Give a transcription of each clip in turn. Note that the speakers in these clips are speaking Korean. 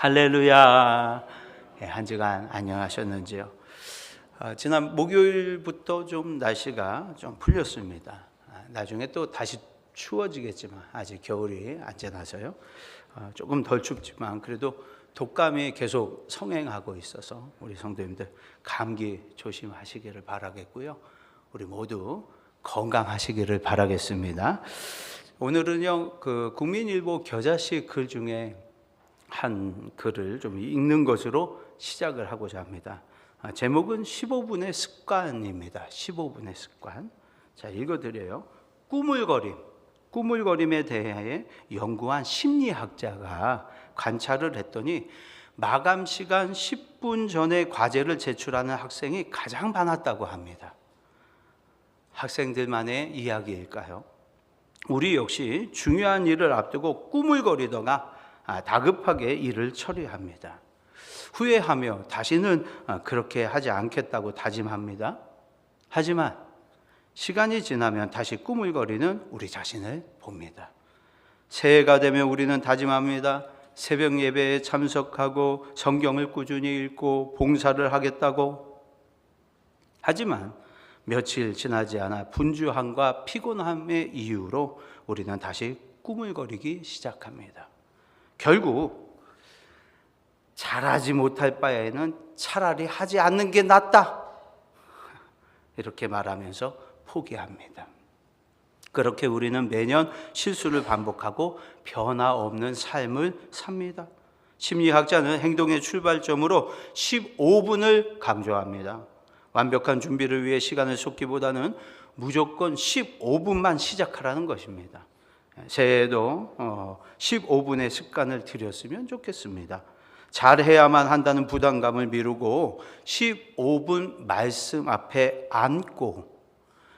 할렐루야. 한 주간 안녕하셨는지요? 지난 목요일부터 좀 날씨가 좀 풀렸습니다. 나중에 또 다시 추워지겠지만 아직 겨울이 안 지나서요. 조금 덜 춥지만 그래도 독감이 계속 성행하고 있어서 우리 성도님들 감기 조심하시기를 바라겠고요. 우리 모두 건강하시기를 바라겠습니다. 오늘은요, 국민일보 겨자씨 글 중에 한 글을 좀 읽는 것으로 시작을 하고자 합니다. 제목은 15분의 습관입니다. 15분의 습관. 자, 읽어드려요. 꾸물거림에 대해 연구한 심리학자가 관찰을 했더니 마감 시간 10분 전에 과제를 제출하는 학생이 가장 많았다고 합니다. 학생들만의 이야기일까요? 우리 역시 중요한 일을 앞두고 꾸물거리다가 다급하게 일을 처리합니다. 후회하며 다시는 그렇게 하지 않겠다고 다짐합니다. 하지만 시간이 지나면 다시 꾸물거리는 우리 자신을 봅니다. 새해가 되면 우리는 다짐합니다. 새벽 예배에 참석하고 성경을 꾸준히 읽고 봉사를 하겠다고. 하지만 며칠 지나지 않아 분주함과 피곤함의 이유로 우리는 다시 꾸물거리기 시작합니다. 결국 잘하지 못할 바에는 차라리 하지 않는 게 낫다, 이렇게 말하면서 포기합니다. 그렇게 우리는 매년 실수를 반복하고 변화 없는 삶을 삽니다. 심리학자는 행동의 출발점으로 15분을 강조합니다. 완벽한 준비를 위해 시간을 쏟기보다는 무조건 15분만 시작하라는 것입니다. 새해에도 15분의 습관을 들였으면 좋겠습니다. 잘해야만 한다는 부담감을 미루고 15분 말씀 앞에 앉고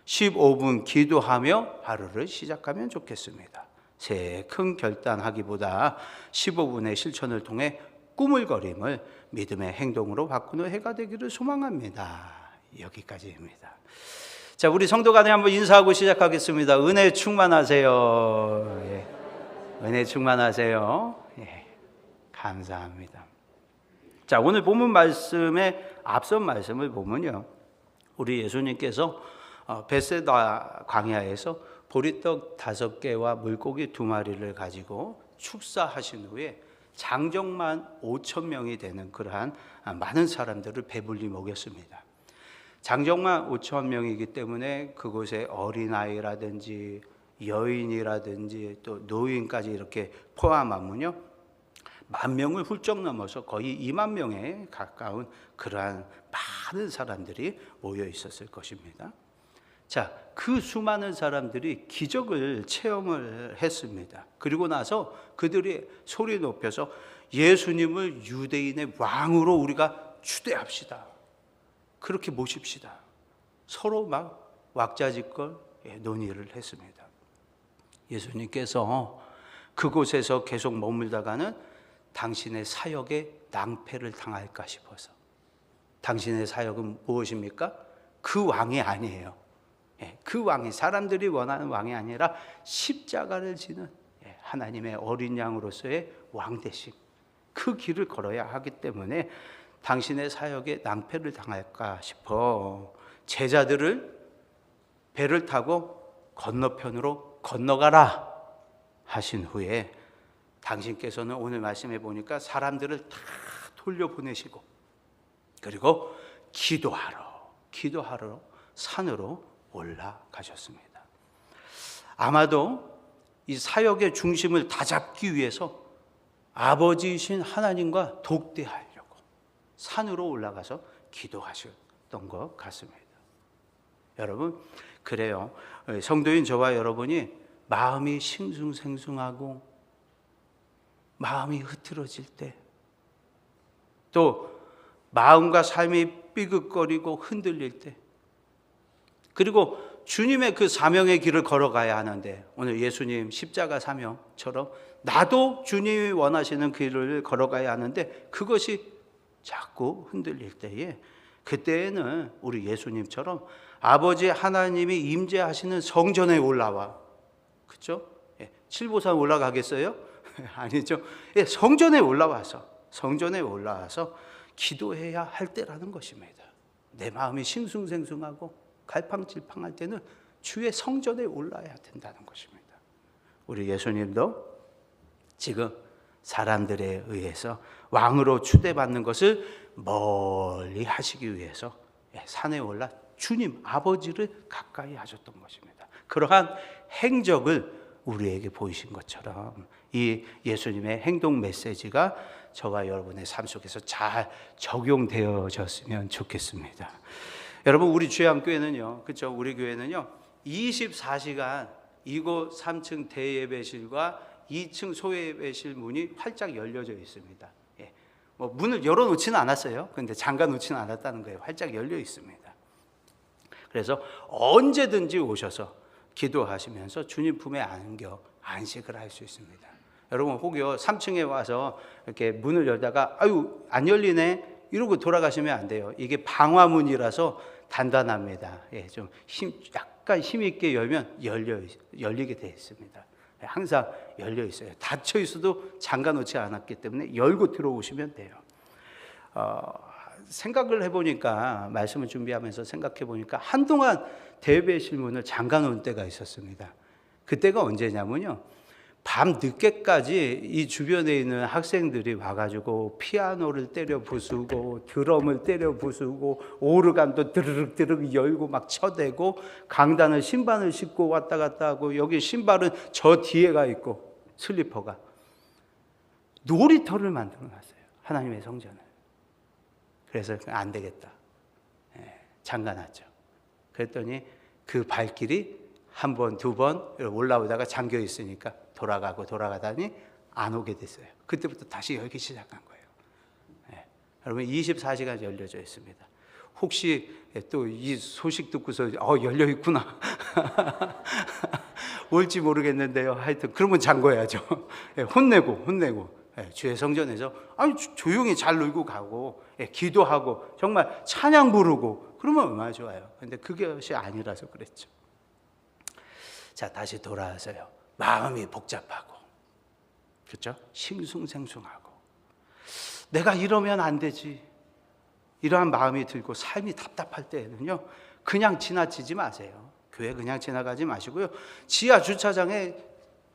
15분 기도하며 하루를 시작하면 좋겠습니다. 새해 큰 결단하기보다 15분의 실천을 통해 꾸물거림을 믿음의 행동으로 바꾸는 해가 되기를 소망합니다. 여기까지입니다. 자, 우리 성도 간에 한번 인사하고 시작하겠습니다. 은혜 충만하세요. 예. 은혜 충만하세요. 예. 감사합니다. 자, 오늘 본문 말씀의 앞선 말씀을 보면요, 우리 예수님께서 베세다 광야에서 보리떡 5개와 물고기 2마리를 가지고 축사하신 후에 장정만 5,000명이 되는 그러한 많은 사람들을 배불리 먹였습니다. 장정만 5,000명이기 때문에 그곳에 어린아이라든지 여인이라든지 또 노인까지 이렇게 포함하면요, 10,000명을 훌쩍 넘어서 거의 20,000명에 가까운 그러한 많은 사람들이 모여 있었을 것입니다. 자, 그 수많은 사람들이 기적을 체험을 했습니다. 그리고 나서 그들이 소리 높여서 예수님을 유대인의 왕으로 우리가 추대합시다, 그렇게 모십시다, 서로 막 왁자지껄 논의를 했습니다. 예수님께서 그곳에서 계속 머물다가는 당신의 사역에 낭패를 당할까 싶어서. 당신의 사역은 무엇입니까? 그 왕이 아니에요. 그 왕이, 사람들이 원하는 왕이 아니라 십자가를 지는 하나님의 어린 양으로서의 왕 대신 그 길을 걸어야 하기 때문에 당신의 사역에 낭패를 당할까 싶어 제자들을 배를 타고 건너편으로 건너가라 하신 후에 당신께서는 오늘 말씀해 보니까 사람들을 다 돌려보내시고 그리고 기도하러 산으로 올라가셨습니다. 아마도 이 사역의 중심을 다잡기 위해서 아버지이신 하나님과 독대하려고 산으로 올라가서 기도하셨던 것 같습니다. 여러분, 그래요. 성도인 저와 여러분이 마음이 싱숭생숭하고 마음이 흐트러질 때, 또 마음과 삶이 삐걱거리고 흔들릴 때, 그리고 주님의 그 사명의 길을 걸어가야 하는데, 오늘 예수님 십자가 사명처럼 나도 주님이 원하시는 길을 걸어가야 하는데 그것이 자꾸 흔들릴 때에, 그때에는 우리 예수님처럼 아버지 하나님이 임재하시는 성전에 올라와, 그렇죠? 칠보산 올라가겠어요? 아니죠. 성전에 올라와서 성전에 올라와서 기도해야 할 때라는 것입니다. 내 마음이 싱숭생숭하고 갈팡질팡할 때는 주의 성전에 올라야 된다는 것입니다. 우리 예수님도 지금 사람들에 의해서 왕으로 추대받는 것을 멀리 하시기 위해서 산에 올라 주님 아버지를 가까이 하셨던 것입니다. 그러한 행적을 우리에게 보이신 것처럼 이 예수님의 행동 메시지가 저와 여러분의 삶 속에서 잘 적용되어졌으면 좋겠습니다. 여러분, 우리 주양교회는요, 그렇죠? 우리 교회는요 24시간 이곳 3층 대예배실과 2층 소예배실 문이 활짝 열려져 있습니다. 뭐 문을 열어놓지는 않았어요. 그런데 잠가놓지는 않았다는 거예요. 활짝 열려 있습니다. 그래서 언제든지 오셔서 기도하시면서 주님 품에 안겨 안식을 할 수 있습니다. 여러분, 혹여 3층에 와서 이렇게 문을 열다가 아유 안 열리네 이러고 돌아가시면 안 돼요. 이게 방화문이라서 단단합니다. 좀 약간 힘 있게 열면 열리게 되어 있습니다. 항상 열려 있어요. 닫혀 있어도 잠가 놓지 않았기 때문에 열고 들어오시면 돼요. 생각을 해보니까, 말씀을 준비하면서 생각해 보니까 한동안 대예배실 문을 잠가 놓은 때가 있었습니다. 그때가 언제냐면요, 밤 늦게까지 이 주변에 있는 학생들이 와가지고 피아노를 때려 부수고 드럼을 때려 부수고 오르간도 드르륵 열고 막 쳐대고 강단을 신발을 신고 왔다 갔다 하고 여기 신발은 저 뒤에가 있고 슬리퍼가 놀이터를 만들어 놨어요. 하나님의 성전을. 그래서 안 되겠다. 잠가놨죠. 그랬더니 그 발길이 한 번, 두 번 올라오다가 잠겨 있으니까 돌아가다니 안 오게 됐어요. 그때부터 다시 열기 시작한 거예요. 여러분, 24시간 열려져 있습니다. 혹시 또 이 소식 듣고서 열려 있구나 올지 모르겠는데요. 하여튼 그러면 잠궈야죠. 혼내고 주의 성전에서 조용히 잘 놀고 가고 기도하고 정말 찬양 부르고 그러면 얼마나 좋아요. 근데 그것이 아니라서 그랬죠. 자, 다시 돌아와서요. 마음이 복잡하고, 그렇죠? 싱숭생숭하고, 내가 이러면 안 되지, 이러한 마음이 들고 삶이 답답할 때에는요, 그냥 지나치지 마세요. 교회 그냥 지나가지 마시고요. 지하 주차장에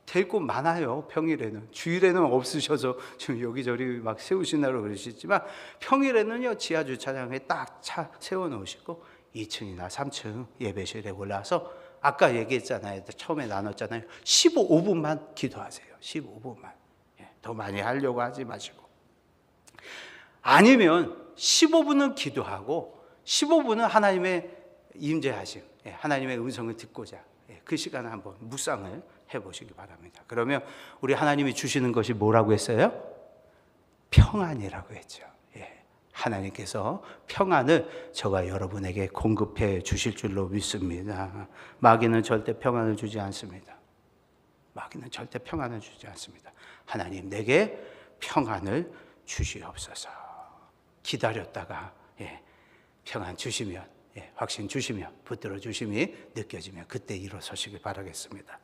될 곳 많아요. 평일에는. 주일에는 없으셔서 지금 여기저기 막 세우시느라고 그러시지만 평일에는요, 지하 주차장에 딱 차 세워놓으시고 2층이나 3층 예배실에 올라와서 아까 얘기했잖아요. 처음에 나눴잖아요. 15분만 기도하세요. 15분만. 더 많이 하려고 하지 마시고. 아니면 15분은 기도하고 15분은 하나님의 임재하심, 하나님의 음성을 듣고자 그 시간을 한번 묵상을 해보시기 바랍니다. 그러면 우리 하나님이 주시는 것이 뭐라고 했어요? 평안이라고 했죠. 하나님께서 평안을 저와 여러분에게 공급해 주실 줄로 믿습니다. 마귀는 절대 평안을 주지 않습니다. 마귀는 절대 평안을 주지 않습니다. 하나님, 내게 평안을 주시옵소서. 기다렸다가 평안 주시면, 확신 주시면, 붙들어 주심이 느껴지면 그때 일어서시길 바라겠습니다.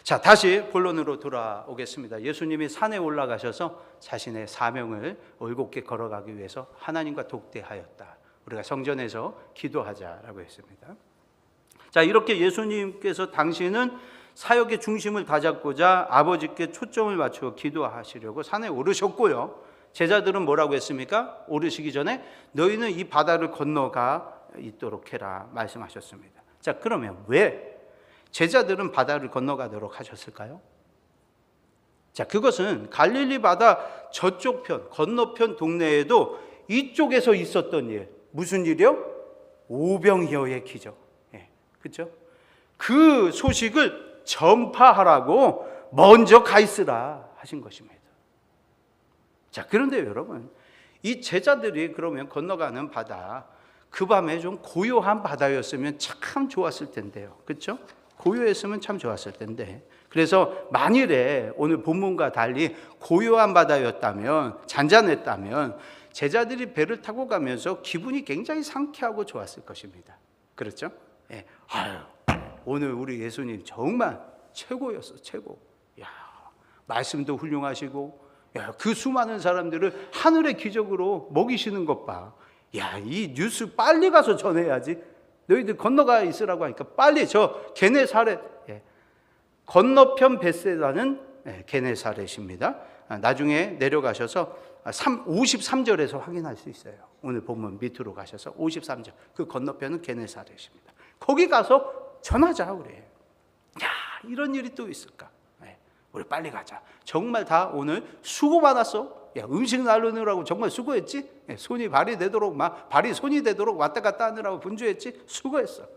자, 다시 본론으로 돌아오겠습니다. 예수님이 산에 올라가셔서 자신의 사명을 올곧게 걸어가기 위해서 하나님과 독대하였다. 우리가 성전에서 기도하자라고 했습니다. 자, 이렇게 예수님께서 당시는 사역의 중심을 다잡고자 아버지께 초점을 맞추어 기도하시려고 산에 오르셨고요. 제자들은 뭐라고 했습니까? 오르시기 전에 너희는 이 바다를 건너가 있도록 해라 말씀하셨습니다. 자, 그러면 왜 제자들은 바다를 건너가도록 하셨을까요? 자, 그것은 갈릴리 바다 저쪽 편, 건너편 동네에도 이쪽에서 있었던 일. 무슨 일이요? 오병이어의 기적. 그렇죠? 그 소식을 전파하라고 먼저 가 있으라 하신 것입니다. 자, 그런데 여러분, 이 제자들이 그러면 건너가는 바다, 그 밤에 좀 고요한 바다였으면 참 좋았을 텐데요. 그렇죠? 고요했으면 참 좋았을 텐데, 그래서 만일에 오늘 본문과 달리 고요한 바다였다면, 잔잔했다면 제자들이 배를 타고 가면서 기분이 굉장히 상쾌하고 좋았을 것입니다. 그렇죠? 오늘 우리 예수님 정말 최고였어, 최고. 야, 말씀도 훌륭하시고 야, 그 수많은 사람들을 하늘의 기적으로 먹이시는 것 봐. 야, 이 뉴스 빨리 가서 전해야지. 너희들 건너가 있으라고 하니까 빨리 저 게네사렛, 건너편 벳세다는 게네사렛입니다. 나중에 내려가셔서 53절에서 확인할 수 있어요. 오늘 본문 밑으로 가셔서 53절, 그 건너편은 게네사렛입니다. 거기 가서 전하자 우리. 야, 이런 일이 또 있을까? 우리 빨리 가자. 정말 다 오늘 수고 많았어. 야, 음식 나르느라고 정말 수고했지? 손이 발이 되도록 발이 손이 되도록 왔다 갔다 하느라고 분주했지? 수고했어.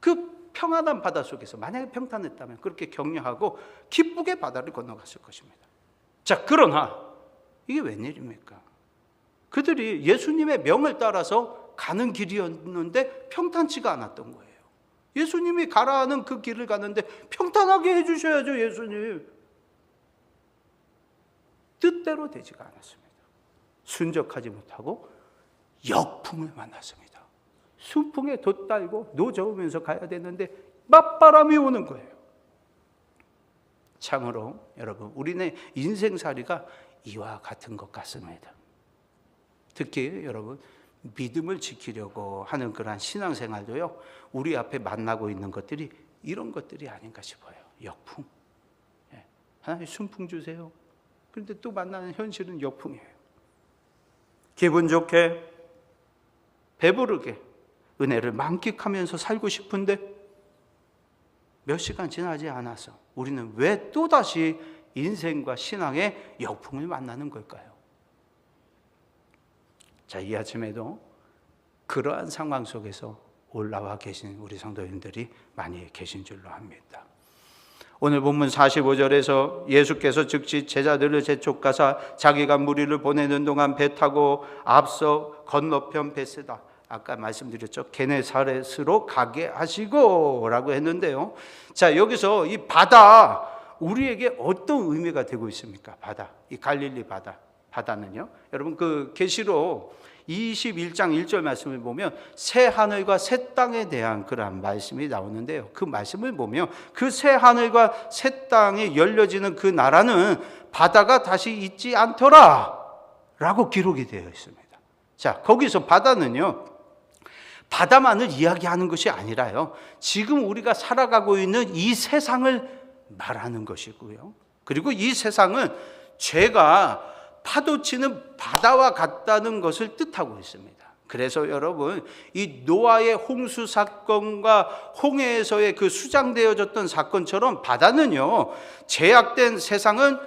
그 평안한 바다 속에서 만약에 평탄했다면 그렇게 격려하고 기쁘게 바다를 건너갔을 것입니다. 자, 그러나 이게 웬일입니까? 그들이 예수님의 명을 따라서 가는 길이었는데 평탄치가 않았던 거예요. 예수님이 가라 하는 그 길을 가는데 평탄하게 해주셔야죠, 예수님. 뜻대로 되지가 않았습니다. 순적하지 못하고 역풍을 만났습니다. 순풍에 돛달고 노저으면서 가야 되는데 맞바람이 오는 거예요. 참으로 여러분, 우리네 인생살이가 이와 같은 것 같습니다. 특히 여러분, 믿음을 지키려고 하는 그러한 신앙생활도요, 우리 앞에 만나고 있는 것들이 이런 것들이 아닌가 싶어요. 역풍. 하나님 순풍 주세요. 그런데 또 만나는 현실은 역풍이에요. 기분 좋게, 배부르게, 은혜를 만끽하면서 살고 싶은데 몇 시간 지나지 않아서 우리는 왜 또다시 인생과 신앙의 역풍을 만나는 걸까요? 자, 이 아침에도 그러한 상황 속에서 올라와 계신 우리 성도님들이 많이 계신 줄로 압니다. 오늘 본문 45절에서 예수께서 즉시 제자들을 재촉하사 자기가 무리를 보내는 동안 배 타고 앞서 건너편 벳세다, 아까 말씀드렸죠, 게네사렛으로 가게 하시고 라고 했는데요. 자, 여기서 이 바다, 우리에게 어떤 의미가 되고 있습니까? 바다, 이 갈릴리 바다는요, 여러분 그 계시록 21장 1절 말씀을 보면 새 하늘과 새 땅에 대한 그러한 말씀이 나오는데요. 그 말씀을 보면 그 새 하늘과 새 땅이 열려지는 그 나라는 바다가 다시 있지 않더라 라고 기록이 되어 있습니다. 자, 거기서 바다는요, 바다만을 이야기하는 것이 아니라요, 지금 우리가 살아가고 있는 이 세상을 말하는 것이고요, 그리고 이 세상은 죄가 파도치는 바다와 같다는 것을 뜻하고 있습니다. 그래서 여러분, 이 노아의 홍수 사건과 홍해에서의 그 수장되어졌던 사건처럼 바다는요, 제약된 세상은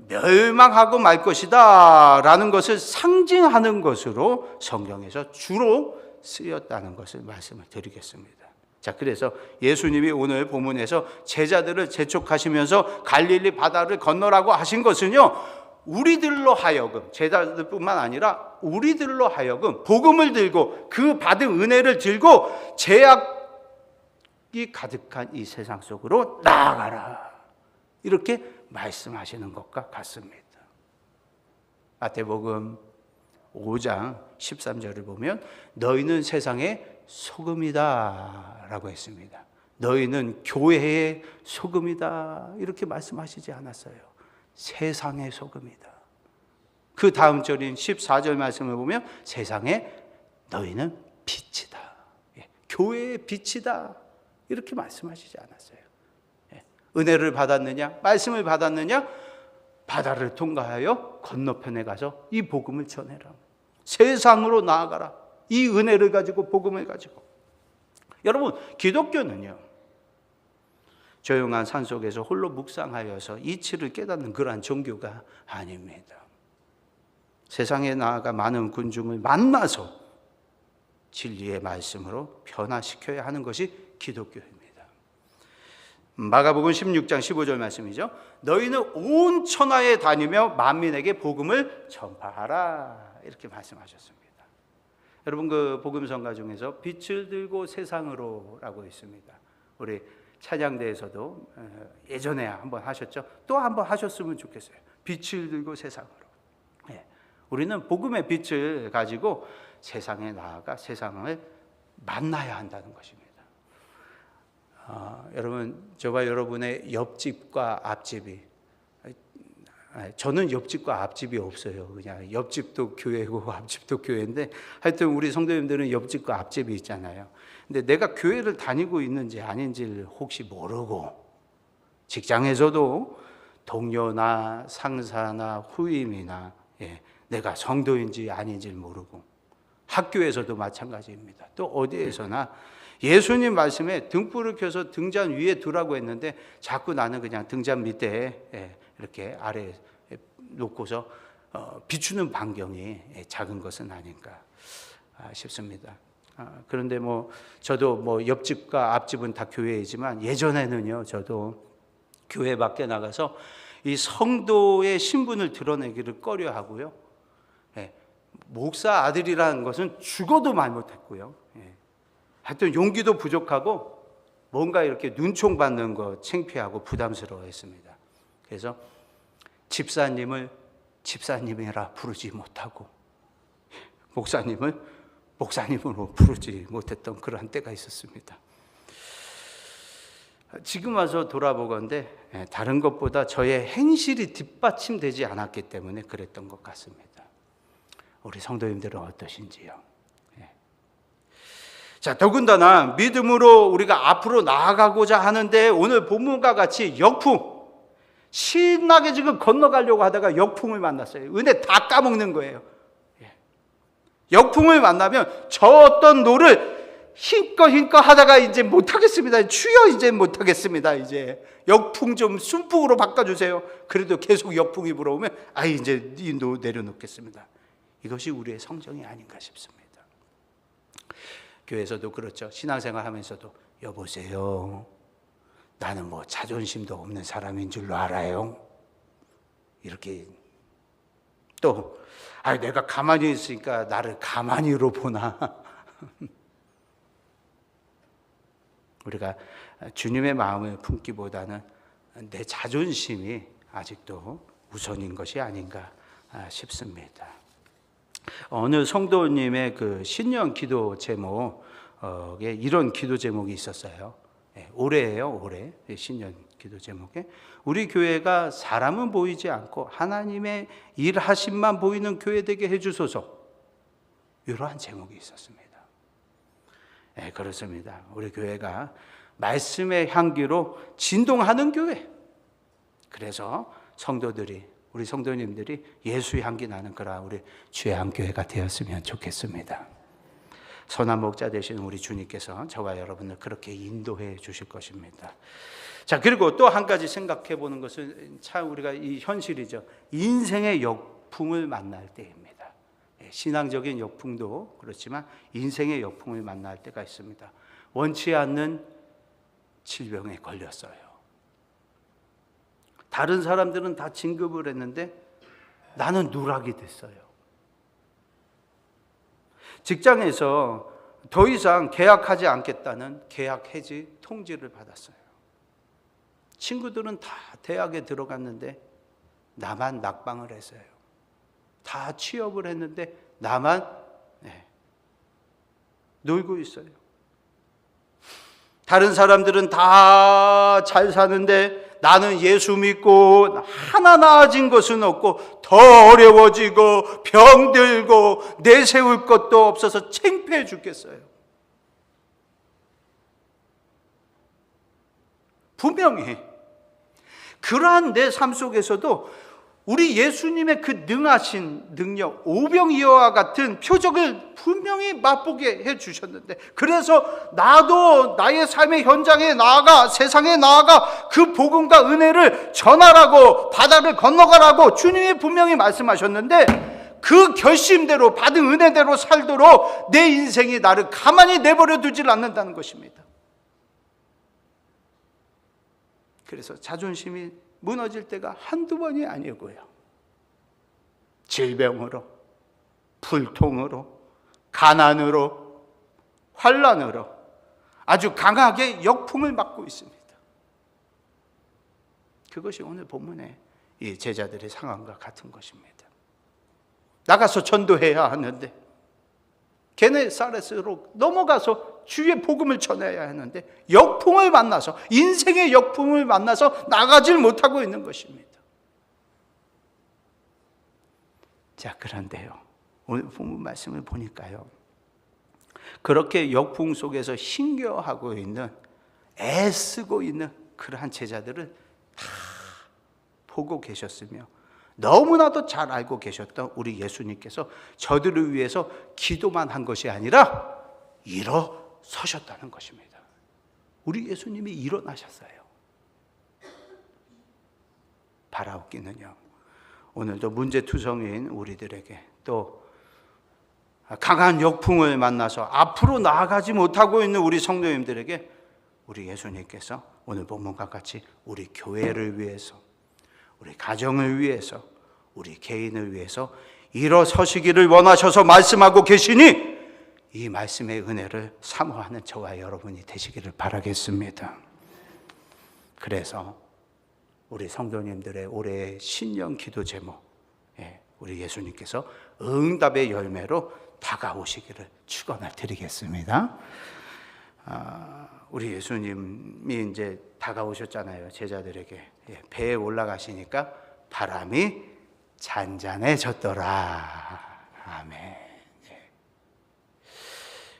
멸망하고 말 것이다 라는 것을 상징하는 것으로 성경에서 주로 쓰였다는 것을 말씀을 드리겠습니다. 자, 그래서 예수님이 오늘 본문에서 제자들을 재촉하시면서 갈릴리 바다를 건너라고 하신 것은요, 우리들로 하여금, 제자들뿐만 아니라 우리들로 하여금 복음을 들고 그 받은 은혜를 들고 죄악이 가득한 이 세상 속으로 나아가라, 이렇게 말씀하시는 것과 같습니다. 마태복음 5장 13절을 보면 너희는 세상의 소금이다 라고 했습니다. 너희는 교회의 소금이다 이렇게 말씀하시지 않았어요. 세상의 소금이다. 그 다음 절인 14절 말씀을 보면 세상에 너희는 빛이다, 교회의 빛이다 이렇게 말씀하시지 않았어요. 은혜를 받았느냐, 말씀을 받았느냐, 바다를 통과하여 건너편에 가서 이 복음을 전해라, 세상으로 나아가라, 이 은혜를 가지고 복음을 가지고. 여러분, 기독교는요, 조용한 산속에서 홀로 묵상하여서 이치를 깨닫는 그러한 종교가 아닙니다. 세상에 나아가 많은 군중을 만나서 진리의 말씀으로 변화시켜야 하는 것이 기독교입니다. 마가복음 16장 15절 말씀이죠. 너희는 온 천하에 다니며 만민에게 복음을 전파하라 이렇게 말씀하셨습니다. 여러분, 그 복음성가 중에서 빛을 들고 세상으로 라고 있습니다. 우리 찬양대에서도 예전에 한번 하셨죠. 또 한번 하셨으면 좋겠어요. 빛을 들고 세상으로. 우리는 복음의 빛을 가지고 세상에 나아가 세상을 만나야 한다는 것입니다. 여러분, 저와 여러분의 옆집과 앞집이 저는 옆집과 앞집이 없어요. 그냥 옆집도 교회고 앞집도 교회인데 하여튼 우리 성도님들은 옆집과 앞집이 있잖아요. 근데 내가 교회를 다니고 있는지 아닌지를 혹시 모르고 직장에서도 동료나 상사나 후임이나 내가 성도인지 아닌지를 모르고 학교에서도 마찬가지입니다. 또 어디에서나 예수님 말씀에 등불을 켜서 등잔 위에 두라고 했는데 자꾸 나는 그냥 등잔 밑에 이렇게 아래에 놓고서 비추는 반경이 작은 것은 아닌가 싶습니다. 그런데 저도 옆집과 앞집은 다 교회이지만 예전에는요, 저도 교회 밖에 나가서 이 성도의 신분을 드러내기를 꺼려 하고요. 목사 아들이라는 것은 죽어도 말 못했고요. 하여튼 용기도 부족하고 뭔가 이렇게 눈총 받는 거 창피하고 부담스러워했습니다. 그래서 집사님을 집사님이라 부르지 못하고 목사님을 목사님으로 부르지 못했던 그런 때가 있었습니다. 지금 와서 돌아보건대 다른 것보다 저의 행실이 뒷받침되지 않았기 때문에 그랬던 것 같습니다. 우리 성도님들은 어떠신지요? 자, 더군다나 믿음으로 우리가 앞으로 나아가고자 하는데 오늘 본문과 같이 역풍, 신나게 지금 건너가려고 하다가 역풍을 만났어요. 은혜 다 까먹는 거예요. 역풍을 만나면 저 어떤 노를 힘껏 하다가 이제 못하겠습니다. 추여 이제 못하겠습니다. 이제 역풍 좀 순풍으로 바꿔주세요. 그래도 계속 역풍이 불어오면 이제 이 노 내려놓겠습니다. 이것이 우리의 성정이 아닌가 싶습니다. 교회에서도 그렇죠. 신앙생활 하면서도 여보세요, 나는 자존심도 없는 사람인 줄로 알아요. 이렇게 또 내가 가만히 있으니까 나를 가만히로 보나. 우리가 주님의 마음을 품기보다는 내 자존심이 아직도 우선인 것이 아닌가 싶습니다. 어느 성도님의 그 신년 기도 제목에 이런 기도 제목이 있었어요. 올해예요, 올해 신년 기도 제목에 우리 교회가 사람은 보이지 않고 하나님의 일하심만 보이는 교회 되게 해주소서. 이러한 제목이 있었습니다. 그렇습니다. 우리 교회가 말씀의 향기로 진동하는 교회. 그래서 성도들이, 우리 성도님들이 예수의 향기 나는 그런 우리 주의 한교회가 되었으면 좋겠습니다. 선한 목자 되신 우리 주님께서 저와 여러분을 그렇게 인도해 주실 것입니다. 자, 그리고 또 한 가지 생각해 보는 것은 참 우리가 이 현실이죠. 인생의 역풍을 만날 때입니다. 신앙적인 역풍도 그렇지만 인생의 역풍을 만날 때가 있습니다. 원치 않는 질병에 걸렸어요. 다른 사람들은 다 진급을 했는데 나는 누락이 됐어요. 직장에서 더 이상 계약하지 않겠다는 계약 해지 통지를 받았어요. 친구들은 다 대학에 들어갔는데 나만 낙방을 했어요. 다 취업을 했는데 나만 놀고 있어요. 다른 사람들은 다 잘 사는데 나는 예수 믿고 하나 나아진 것은 없고 더 어려워지고 병들고 내세울 것도 없어서 창피해 죽겠어요. 분명히 그러한 내 삶 속에서도 우리 예수님의 그 능하신 능력, 오병이어와 같은 표적을 분명히 맛보게 해주셨는데, 그래서 나도 나의 삶의 현장에 나아가, 세상에 나아가 그 복음과 은혜를 전하라고, 바다를 건너가라고 주님이 분명히 말씀하셨는데, 그 결심대로 받은 은혜대로 살도록 내 인생이 나를 가만히 내버려 두질 않는다는 것입니다. 그래서 자존심이 무너질 때가 한두 번이 아니고요. 질병으로, 불통으로, 가난으로, 환난으로 아주 강하게 역풍을 맞고 있습니다. 그것이 오늘 본문의 이 제자들의 상황과 같은 것입니다. 나가서 전도해야 하는데 게네사렛으로 넘어가서 주의 복음을 전해야 하는데 역풍을 만나서, 인생의 역풍을 만나서 나가질 못하고 있는 것입니다. 자, 그런데요, 오늘 본문 말씀을 보니까요, 그렇게 역풍 속에서 힘겨워하고 있는, 애쓰고 있는 그러한 제자들을 다 보고 계셨으며 너무나도 잘 알고 계셨던 우리 예수님께서 저들을 위해서 기도만 한 것이 아니라 일어서셨다는 것입니다. 우리 예수님이 일어나셨어요. 바라옵기는요, 오늘도 문제투성이인 우리들에게, 또 강한 역풍을 만나서 앞으로 나아가지 못하고 있는 우리 성도님들에게 우리 예수님께서 오늘 본문과 같이 우리 교회를 위해서, 우리 가정을 위해서, 우리 개인을 위해서 일어서시기를 원하셔서 말씀하고 계시니 이 말씀의 은혜를 사모하는 저와 여러분이 되시기를 바라겠습니다. 그래서 우리 성도님들의 올해의 신년 기도 제목, 우리 예수님께서 응답의 열매로 다가오시기를 축원을 드리겠습니다. 우리 예수님이 이제 다가오셨잖아요. 제자들에게 배에 올라가시니까 바람이 잔잔해졌더라. 아멘.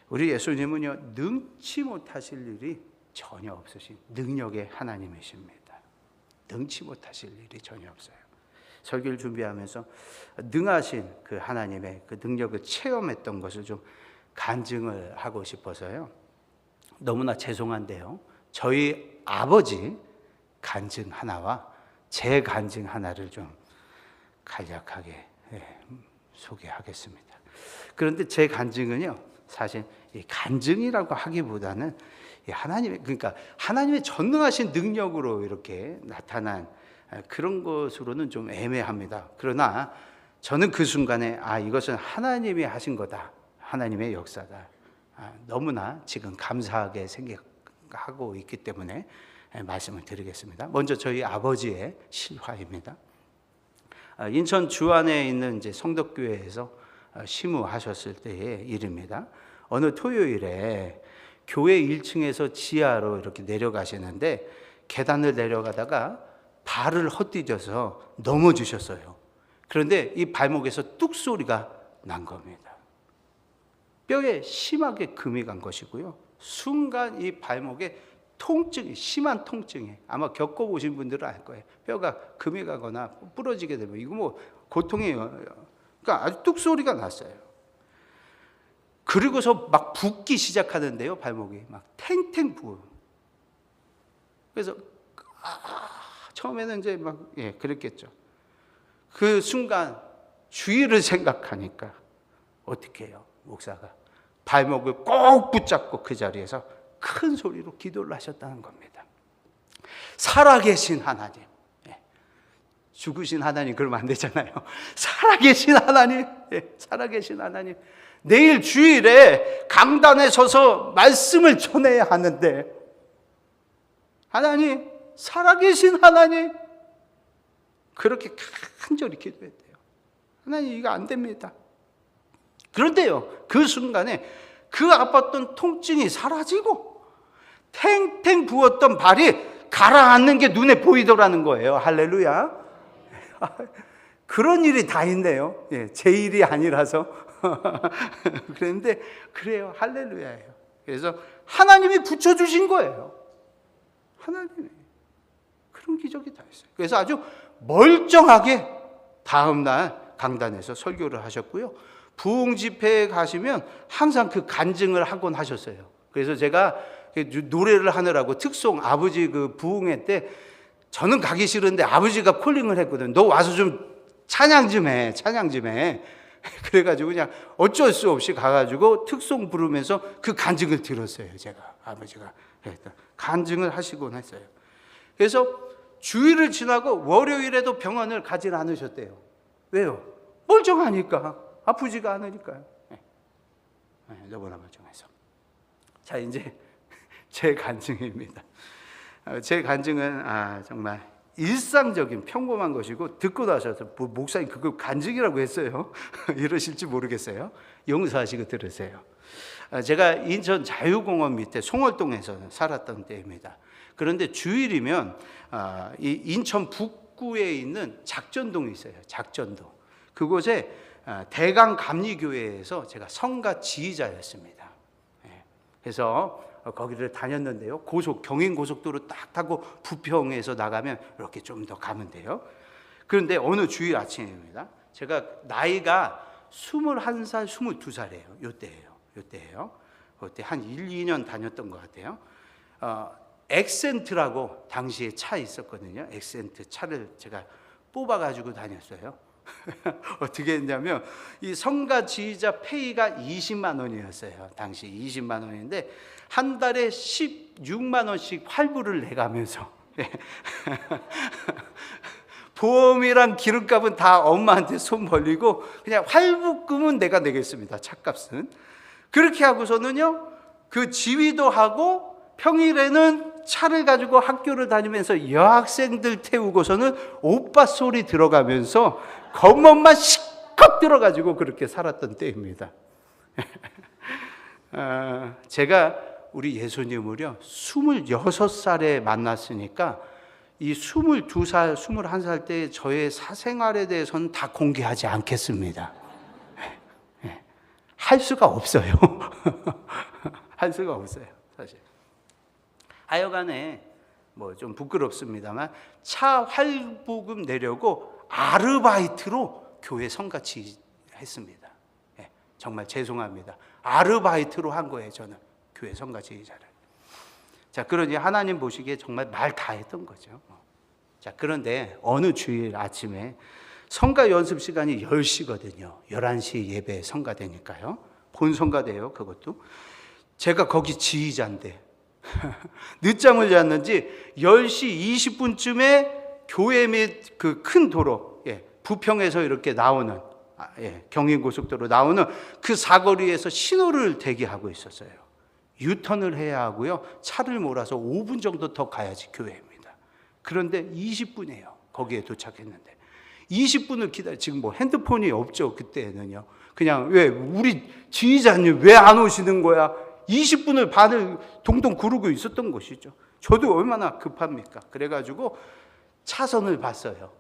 우리 예수님은요, 능치 못하실 일이 전혀 없으신 능력의 하나님이십니다. 능치 못하실 일이 전혀 없어요. 설교를 준비하면서 능하신 그 하나님의 그 능력을 체험했던 것을 좀 간증을 하고 싶어서요. 너무나 죄송한데요, 저희 아버지 간증 하나와 제 간증 하나를 좀 간략하게 소개하겠습니다. 그런데 제 간증은요, 사실 이 간증이라고 하기보다는 하나님의, 그러니까 하나님의 전능하신 능력으로 이렇게 나타난 그런 것으로는 좀 애매합니다. 그러나 저는 그 순간에 이것은 하나님이 하신 거다, 하나님의 역사다, 너무나 지금 감사하게 생각하고 있기 때문에 말씀을 드리겠습니다. 먼저 저희 아버지의 실화입니다. 인천 주안에 있는 이제 성덕교회에서 시무하셨을 때의 일입니다. 어느 토요일에 교회 1층에서 지하로 이렇게 내려가시는데 계단을 내려가다가 발을 헛디뎌서 넘어지셨어요. 그런데 이 발목에서 뚝 소리가 난 겁니다. 뼈에 심하게 금이 간 것이고요. 순간 이 발목에 통증이, 심한 통증이, 아마 겪어보신 분들은 알 거예요. 뼈가 금이 가거나 부러지게 되면 이거 뭐 고통이에요. 그러니까 아주 뚝 소리가 났어요. 그리고서 막 붓기 시작하는데요, 발목이 막 탱탱 부어요. 그래서 처음에는 이제 막 그랬겠죠. 그 순간 주의를 생각하니까 어떻게 해요? 목사가 발목을 꼭 붙잡고 그 자리에서 큰 소리로 기도를 하셨다는 겁니다. 살아계신 하나님, 죽으신 하나님 그러면 안 되잖아요. 살아계신 하나님, 살아계신 하나님, 내일 주일에 강단에 서서 말씀을 전해야 하는데 하나님, 살아계신 하나님, 그렇게 간절히 기도했대요. 하나님, 이거 안 됩니다. 그런데요, 그 순간에 그 아팠던 통증이 사라지고 탱탱 부었던 발이 가라앉는 게 눈에 보이더라는 거예요. 할렐루야. 그런 일이 다 있네요. 제 일이 아니라서. 그런데 그래요. 할렐루야예요. 그래서 하나님이 붙여주신 거예요. 하나님이. 그런 기적이 다 있어요. 그래서 아주 멀쩡하게 다음날 강단에서 설교를 하셨고요. 부흥 집회에 가시면 항상 그 간증을 하곤 하셨어요. 그래서 제가 노래를 하느라고 특송, 아버지 그 부흥회 때 저는 가기 싫은데 아버지가 콜링을 했거든. 너 와서 좀 찬양 좀 해, 찬양 좀 해. 그래가지고 그냥 어쩔 수 없이 가가지고 특송 부르면서 그 간증을 들었어요. 제가 아버지가 간증을 하시곤 했어요. 그래서 주일을 지나고 월요일에도 병원을 가지 않으셨대요. 왜요? 멀쩡하니까, 아프지가 않으니까요. 너무나 멀쩡해서. 자, 이제 제 간증입니다. 제 간증은 정말 일상적인 평범한 것이고, 듣고 나셔서 목사님 그거 간증이라고 했어요. 이러실지 모르겠어요. 용서하시고 들으세요. 제가 인천 자유공원 밑에 송월동에서 살았던 때입니다. 그런데 주일이면 이 인천 북구에 있는 작전동이 있어요. 작전동. 그곳에 대강 감리교회에서 제가 성가 지휘자였습니다. 그래서 거기를 다녔는데요. 경인 고속도로 딱 타고 부평에서 나가면 이렇게 좀 더 가면 돼요. 그런데 어느 주일 아침입니다. 제가 나이가 21살, 22살이에요. 요때예요. 그때 한 1, 2년 다녔던 것 같아요. 엑센트라고 당시에 차 있었거든요. 엑센트 차를 제가 뽑아가지고 다녔어요. 어떻게 했냐면 이 성가 지휘자 페이가 20만 원이었어요. 당시 20만 원인데 한 달에 16만 원씩 활부를 내가면서 보험이랑 기름값은 다 엄마한테 손 벌리고 그냥 활부금은 내가 내겠습니다. 차값은. 그렇게 하고서는요, 그 지휘도 하고 평일에는 차를 가지고 학교를 다니면서 여학생들 태우고서는 오빠 소리 들어가면서 겉멋만 실컷 들어가지고 그렇게 살았던 때입니다. 제가 우리 예수님을요 26살에 만났으니까 이 22살, 21살 때 저의 사생활에 대해서는 다 공개하지 않겠습니다. 할 수가 없어요. 할 수가 없어요, 사실. 하여간에 뭐 좀 부끄럽습니다만 차 활부금 내려고 아르바이트로 교회 성가치 했습니다. 정말 죄송합니다. 아르바이트로 한 거예요, 저는 교회 성가치자를. 자, 그러니 하나님 보시기에 정말 말 다 했던 거죠. 자, 그런데 어느 주일 아침에 성가 연습 시간이 10시거든요. 11시 예배 성가되니까요. 본 성가대요, 그것도. 제가 거기 지휘자인데 늦잠을 잤는지 10시 20분쯤에 교회 및 그 큰 도로, 부평에서 이렇게 나오는 경인고속도로 나오는 그 사거리에서 신호를 대기하고 있었어요. 유턴을 해야 하고요. 차를 몰아서 5분 정도 더 가야지 교회입니다. 그런데 20분이에요. 거기에 도착했는데 20분을 기다려. 지금 뭐 핸드폰이 없죠, 그때는요. 그냥 왜 우리 지휘자님 왜 안 오시는 거야? 20분을 반을 동동 구르고 있었던 것이죠. 저도 얼마나 급합니까? 그래가지고 차선을 봤어요.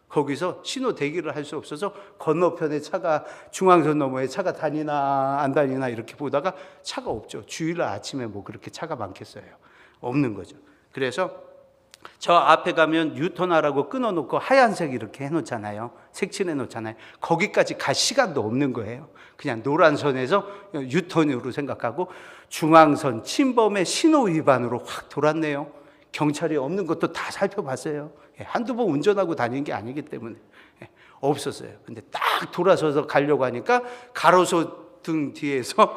거기서 신호 대기를 할 수 없어서 건너편에 차가, 중앙선 너머에 차가 다니나 안 다니나 이렇게 보다가 차가 없죠. 주일날 아침에 뭐 그렇게 차가 많겠어요. 없는 거죠. 그래서 저 앞에 가면 유턴하라고 끊어놓고 하얀색 이렇게 해놓잖아요. 색칠해놓잖아요. 거기까지 갈 시간도 없는 거예요. 그냥 노란 선에서 유턴으로 생각하고 중앙선 침범의 신호 위반으로 확 돌았네요. 경찰이 없는 것도 다 살펴봤어요. 한두 번 운전하고 다니는 게 아니기 때문에 없었어요. 근데 딱 돌아서서 가려고 하니까 가로수 등 뒤에서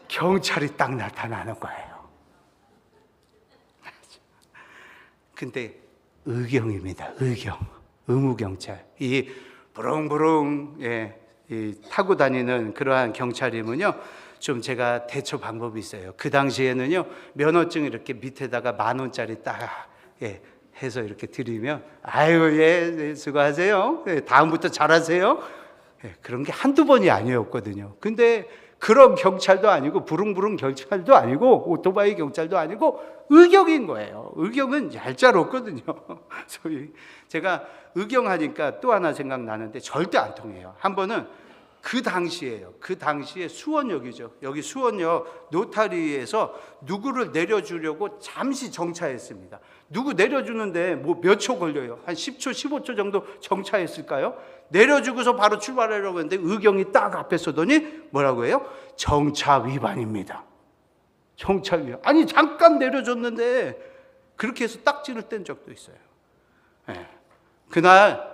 경찰이 딱 나타나는 거예요. 근데 의경입니다. 의경, 의무경찰. 이 부릉부릉 이 타고 다니는 그러한 경찰이면요, 좀 제가 대처 방법이 있어요. 그 당시에는요, 면허증 이렇게 밑에다가 10,000원짜리 딱 해서 이렇게 드리면 아유, 수고하세요. 다음부터 잘하세요. 그런 게 한두 번이 아니었거든요. 근데 그런 경찰도 아니고 부릉부릉 경찰도 아니고 오토바이 경찰도 아니고 의경인 거예요. 의경은 얄짤없거든요. 소위 제가 의경하니까 또 하나 생각나는데 절대 안 통해요. 한 번은 그 당시에요. 그 당시에 수원역이죠. 여기 수원역 노타리에서 누구를 내려주려고 잠시 정차했습니다. 누구 내려주는데 뭐 몇 초 걸려요. 한 10초, 15초 정도 정차했을까요? 내려주고서 바로 출발하려고 했는데 의경이 딱 앞에 서더니 뭐라고 해요? 정차 위반입니다. 정차 위반. 아니 잠깐 내려줬는데 그렇게 해서 딱지를 뗀 적도 있어요. 그날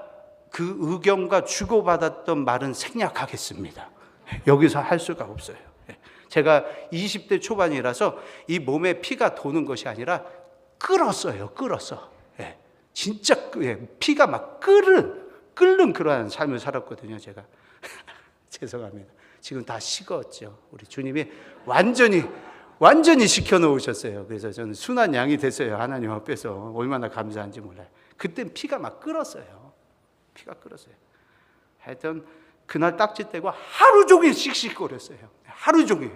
그 의경과 주고받았던 말은 생략하겠습니다. 여기서 할 수가 없어요. 제가 20대 초반이라서 이 몸에 피가 도는 것이 아니라 끓었어요. 끓었어. 진짜 피가 막 끓는 그러한 삶을 살았거든요. 제가 죄송합니다. 지금 다 식었죠. 우리 주님이 완전히 식혀놓으셨어요. 그래서 저는 순한 양이 됐어요. 하나님 앞에서 얼마나 감사한지 몰라요. 그땐 피가 막 끓었어요. 피가 끓었어요. 하여튼 그날 딱지 떼고 하루 종일 씩씩거렸어요. 하루 종일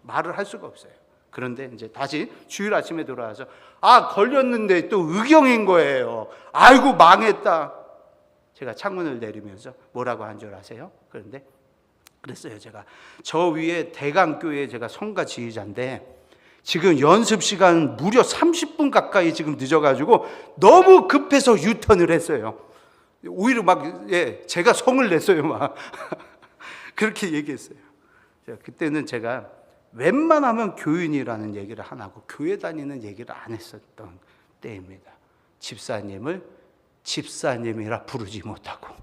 말을 할 수가 없어요. 그런데 이제 다시 주일 아침에 돌아와서 걸렸는데 또 의경인 거예요. 아이고 망했다. 제가 창문을 내리면서 뭐라고 한 줄 아세요? 그런데 그랬어요. 제가 저 위에 대강교회 제가 성가 지휘자인데 지금 연습 시간 무려 30분 가까이 지금 늦어가지고 너무 급해서 유턴을 했어요. 오히려 막 제가 성을 냈어요. 막 그렇게 얘기했어요. 그때는 제가 웬만하면 교인이라는 얘기를 안 하고 교회 다니는 얘기를 안 했었던 때입니다. 집사님을 집사님이라 부르지 못하고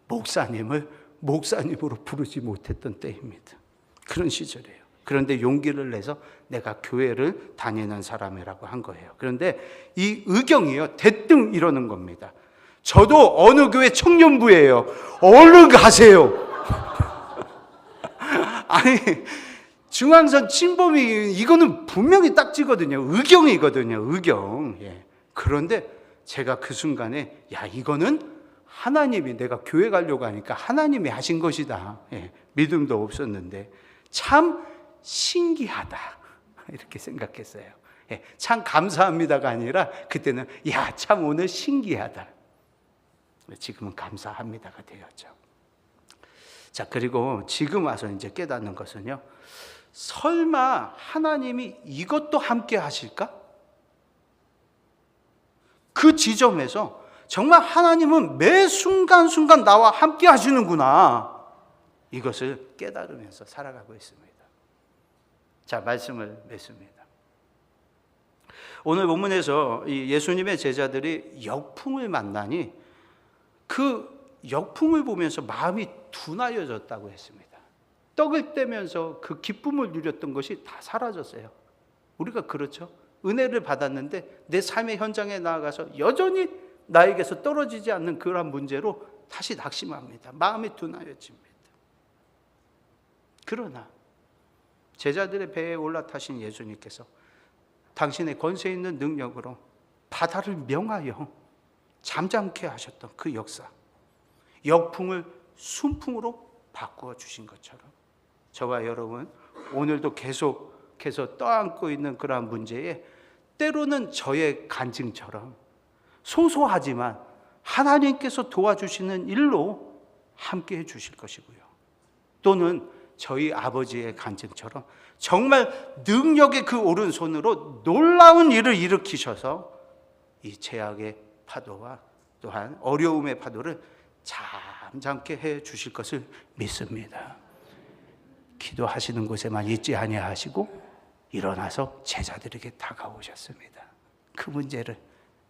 목사님을 목사님으로 부르지 못했던 때입니다. 그런 시절이에요. 그런데 용기를 내서 내가 교회를 다니는 사람이라고 한 거예요. 그런데 이 의경이요, 대뜸 이러는 겁니다. 저도 어느 교회 청년부예요. 얼른 가세요. 아니, 중앙선 침범이 이거는 분명히 딱지거든요. 의경이거든요. 의경. 그런데 제가 그 순간에 이거는 하나님이, 내가 교회 가려고 하니까 하나님이 하신 것이다. 믿음도 없었는데 참 신기하다 이렇게 생각했어요. 참 감사합니다가 아니라 그때는 참 오늘 신기하다. 지금은 감사합니다가 되었죠. 자, 그리고 지금 와서 이제 깨닫는 것은요, 설마 하나님이 이것도 함께 하실까? 그 지점에서 정말 하나님은 매 순간순간 나와 함께 하시는구나, 이것을 깨달으면서 살아가고 있습니다. 자, 말씀을 맺습니다. 오늘 본문에서 이 예수님의 제자들이 역풍을 만나니 그 역풍을 보면서 마음이 둔하여졌다고 했습니다. 떡을 떼면서 그 기쁨을 누렸던 것이 다 사라졌어요. 우리가 그렇죠. 은혜를 받았는데 내 삶의 현장에 나아가서 여전히 나에게서 떨어지지 않는 그러한 문제로 다시 낙심합니다. 마음이 둔하여집니다. 그러나 제자들의 배에 올라타신 예수님께서 당신의 권세 있는 능력으로 바다를 명하여 잠잠케 하셨던 그 역사, 역풍을 순풍으로 바꾸어 주신 것처럼 저와 여러분 오늘도 계속해서 떠안고 있는 그러한 문제에 때로는 저의 간증처럼 소소하지만 하나님께서 도와주시는 일로 함께 해 주실 것이고요. 또는 저희 아버지의 간증처럼 정말 능력의 그 오른손으로 놀라운 일을 일으키셔서 이 죄악의 파도와 또한 어려움의 파도를 잠잠케 해 주실 것을 믿습니다. 기도하시는 곳에만 있지 아니하시고 일어나서 제자들에게 다가오셨습니다. 그 문제를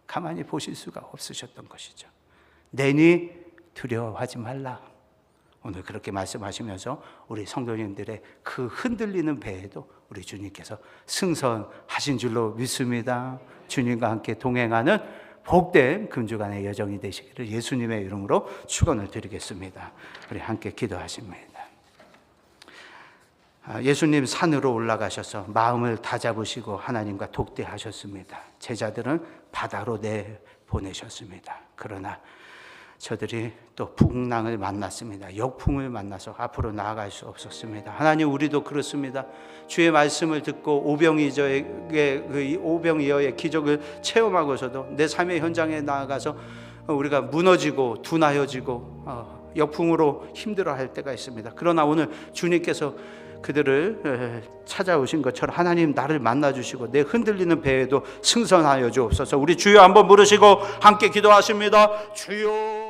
가만히 보실 수가 없으셨던 것이죠. 내니 두려워하지 말라. 오늘 그렇게 말씀하시면서 우리 성도님들의 그 흔들리는 배에도 우리 주님께서 승선하신 줄로 믿습니다. 주님과 함께 동행하는 복된 금주간의 여정이 되시기를 예수님의 이름으로 축원을 드리겠습니다. 우리 함께 기도하십니다. 예수님 산으로 올라가셔서 마음을 다잡으시고 하나님과 독대하셨습니다. 제자들은 바다로 내보내셨습니다. 그러나 저들이 또 풍랑을 만났습니다. 역풍을 만나서 앞으로 나아갈 수 없었습니다. 하나님, 우리도 그렇습니다. 주의 말씀을 듣고 오병이어의 기적을 체험하고서도 내 삶의 현장에 나아가서 우리가 무너지고 둔하여지고 역풍으로 힘들어할 때가 있습니다. 그러나 오늘 주님께서 그들을 찾아오신 것처럼 하나님 나를 만나주시고 내 흔들리는 배에도 승선하여 주옵소서. 우리 주여 한번 부르시고 함께 기도하십니다. 주여.